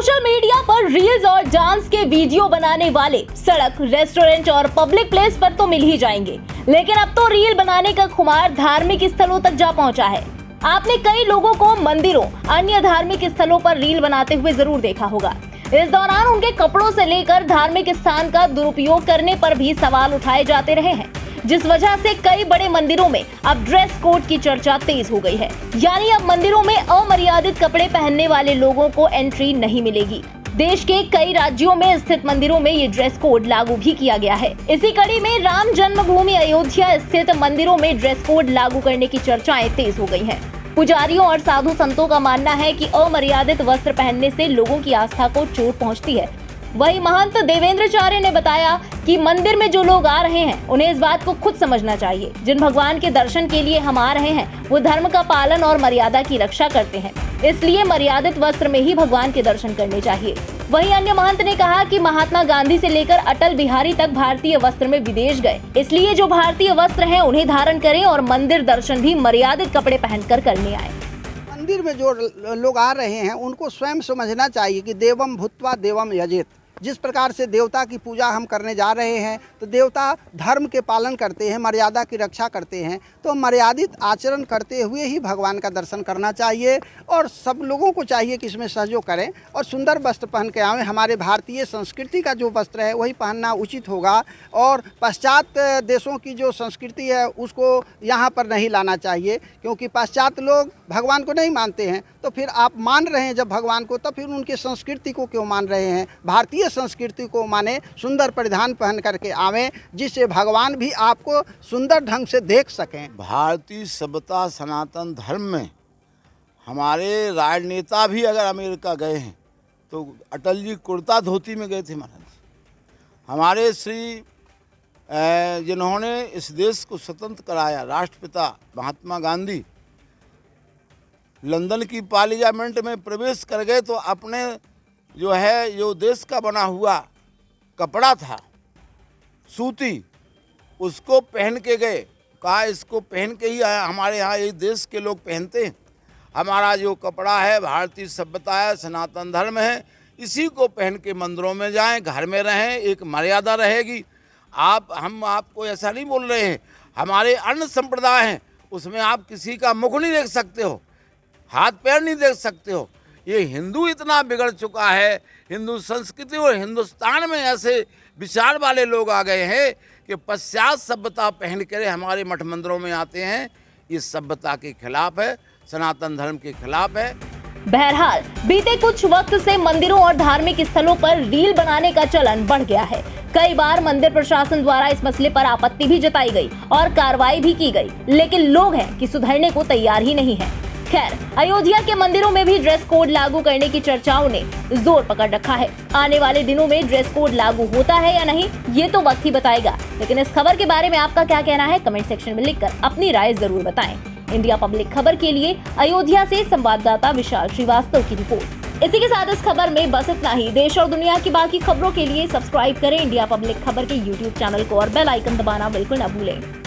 Social media पर reels और dance के वीडियो बनाने वाले सड़क, रेस्टोरेंट और पब्लिक प्लेस पर तो मिल ही जाएंगे, लेकिन अब तो रील बनाने का खुमार धार्मिक स्थलों तक जा पहुंचा है। आपने कई लोगों को मंदिरों, अन्य धार्मिक स्थलों पर रील बनाते हुए जरूर देखा होगा। इस दौरान उनके कपड़ों से लेकर धार्मिक स्थान का दुरुपयोग करने पर भी सवाल उठाए जाते रहे हैं, जिस वजह से कई बड़े मंदिरों में अब ड्रेस कोड की चर्चा तेज हो गई है। यानी अब मंदिरों में अमर्यादित कपड़े पहनने वाले लोगों को एंट्री नहीं मिलेगी। देश के कई राज्यों में स्थित मंदिरों में ये ड्रेस कोड लागू भी किया गया है। इसी कड़ी में राम जन्मभूमि अयोध्या स्थित मंदिरों में ड्रेस कोड लागू करने की चर्चाएं तेज हो गई हैं। पुजारियों और साधु संतों का मानना है कि अमर्यादित वस्त्र पहनने से लोगों की आस्था को चोट पहुंचती है। वहीं महंत देवेंद्राचार्य ने बताया कि मंदिर में जो लोग आ रहे हैं उन्हें इस बात को खुद समझना चाहिए। जिन भगवान के दर्शन के लिए हम आ रहे हैं वो धर्म का पालन और मर्यादा की रक्षा करते हैं, इसलिए मर्यादित वस्त्र में ही भगवान के दर्शन करने चाहिए। वहीं अन्य महंत ने कहा कि महात्मा गांधी से लेकर अटल बिहारी तक भारतीय वस्त्र में विदेश गए, इसलिए जो भारतीय वस्त्र हैं उन्हें धारण करें और मंदिर दर्शन भी मर्यादित कपड़े पहनकर करने आए। मंदिर में जो लोग आ रहे हैं उनको स्वयं समझना चाहिए कि देवम भूत्वा देवम यजेत। जिस प्रकार से देवता की पूजा हम करने जा रहे हैं तो देवता धर्म के पालन करते हैं, मर्यादा की रक्षा करते हैं, तो मर्यादित आचरण करते हुए ही भगवान का दर्शन करना चाहिए। और सब लोगों को चाहिए कि इसमें सहयोग करें और सुंदर वस्त्र पहन के आएँ। हमारे भारतीय संस्कृति का जो वस्त्र है वही पहनना उचित होगा और पाश्चात्य देशों की जो संस्कृति है उसको यहाँ पर नहीं लाना चाहिए, क्योंकि पाश्चात्य लोग भगवान को नहीं मानते हैं। तो फिर आप मान रहे हैं जब भगवान को, तो फिर उनकी संस्कृति को क्यों मान रहे हैं? भारतीय संस्कृति को माने, सुंदर परिधान पहन करके आवें, जिससे भगवान भी आपको सुंदर ढंग से देख सकें। भारतीय सभ्यता सनातन धर्म में हमारे राजनेता भी अगर अमेरिका गए हैं तो अटल जी कुर्ता धोती में गए थे महाराज। हमारे श्री जिन्होंने इस देश को स्वतंत्र कराया, राष्ट्रपिता महात्मा गांधी, लंदन की पार्लियामेंट में प्रवेश कर गए तो अपने जो देश का बना हुआ कपड़ा था सूती, उसको पहन के गए। कहा इसको पहन के ही हमारे यहाँ ये देश के लोग पहनते हैं। हमारा जो कपड़ा है भारतीय सभ्यता है, सनातन धर्म है, इसी को पहन के मंदिरों में जाएं, घर में रहें, एक मर्यादा रहेगी। हम आपको ऐसा नहीं बोल रहे हैं। हमारे अन्य संप्रदाय हैं उसमें आप किसी का मुख नहीं देख सकते हो, हाथ पैर नहीं देख सकते हो। ये हिंदू इतना बिगड़ चुका है, हिंदू संस्कृति और हिंदुस्तान में ऐसे विचार वाले लोग आ गए हैं कि पश्चात सभ्यता पहन कर हमारे मठ मंदिरों में आते हैं। इस सभ्यता के खिलाफ है, सनातन धर्म के खिलाफ है। बहरहाल बीते कुछ वक्त से मंदिरों और धार्मिक स्थलों पर रील बनाने का चलन बढ़ गया है। कई बार मंदिर प्रशासन द्वारा इस मसले पर आपत्ति भी जताई गई और कार्रवाई भी की गई, लेकिन लोग हैं कि सुधरने को तैयार ही नहीं है। खैर, अयोध्या के मंदिरों में भी ड्रेस कोड लागू करने की चर्चाओं ने जोर पकड़ रखा है। आने वाले दिनों में ड्रेस कोड लागू होता है या नहीं, ये तो वक्त ही बताएगा। लेकिन इस खबर के बारे में आपका क्या कहना है, कमेंट सेक्शन में लिखकर अपनी राय जरूर बताएं। इंडिया पब्लिक खबर के लिए अयोध्या से संवाददाता विशाल श्रीवास्तव की रिपोर्ट। इसी के साथ इस खबर में बस इतना ही। देश और दुनिया की बाकी खबरों के लिए सब्सक्राइब करें इंडिया पब्लिक खबर के YouTube चैनल को और बेल आइकन दबाना बिल्कुल न भूलें।